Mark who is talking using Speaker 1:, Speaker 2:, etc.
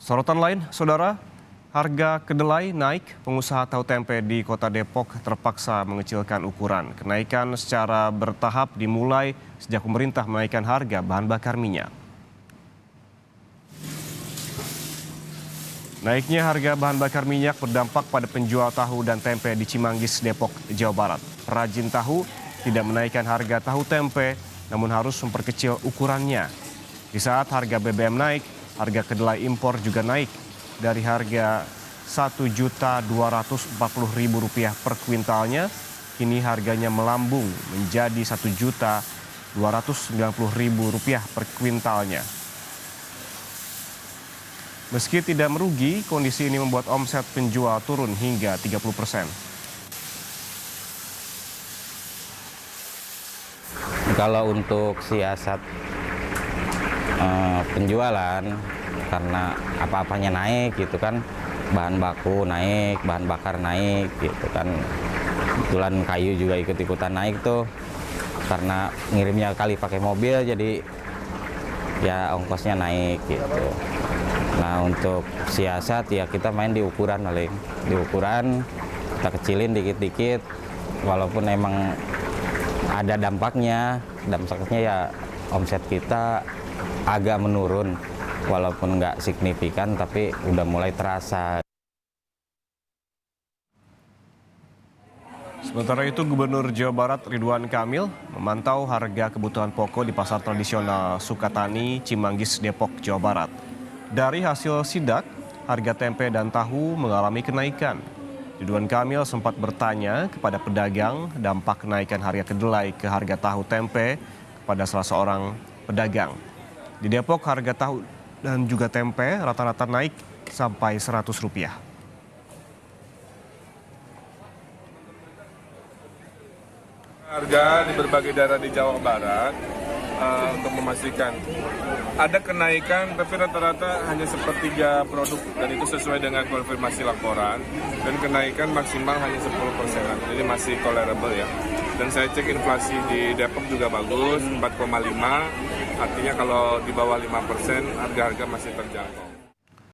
Speaker 1: Sorotan lain, saudara, harga kedelai naik. Pengusaha tahu tempe di Kota Depok terpaksa mengecilkan ukuran. Kenaikan secara bertahap dimulai sejak pemerintah menaikkan harga bahan bakar minyak. Naiknya harga bahan bakar minyak berdampak pada penjual tahu dan tempe di Cimanggis, Depok, Jawa Barat. Perajin tahu tidak menaikkan harga tahu tempe, namun harus memperkecil ukurannya. Di saat harga BBM naik, harga kedelai impor juga naik dari harga Rp1.240.000 per kuintalnya, kini harganya melambung menjadi Rp1.290.000 per kuintalnya. Meski tidak merugi, kondisi ini membuat omset penjual turun hingga 30%.
Speaker 2: Kalau untuk siasat penjualan, karena apa-apanya naik gitu kan, bahan baku naik, bahan bakar naik gitu kan, kebetulan kayu juga ikut-ikutan naik tuh, karena ngirimnya kali pakai mobil jadi ya ongkosnya naik gitu. Nah untuk siasat ya kita main di ukuran paling, di ukuran kita kecilin dikit-dikit, walaupun emang ada dampaknya ya omset kita agak menurun, walaupun nggak signifikan tapi udah mulai terasa.
Speaker 1: Sementara itu, Gubernur Jawa Barat Ridwan Kamil memantau harga kebutuhan pokok di pasar tradisional Sukatani, Cimanggis, Depok, Jawa Barat. Dari hasil sidak, harga tempe dan tahu mengalami kenaikan. Ridwan Kamil sempat bertanya kepada pedagang dampak kenaikan harga kedelai ke harga tahu tempe kepada salah seorang pedagang. Di Depok, harga tahu dan juga tempe rata-rata naik sampai Rp100.
Speaker 3: Harga di berbagai daerah di Jawa Barat untuk memastikan ada kenaikan, tapi rata-rata hanya sepertiga produk dan itu sesuai dengan konfirmasi laporan, dan kenaikan maksimal hanya 10%, jadi masih tolerable ya. Dan saya cek inflasi di Depok juga bagus, 4,5, artinya kalau di bawah 5% harga-harga masih terjangkau.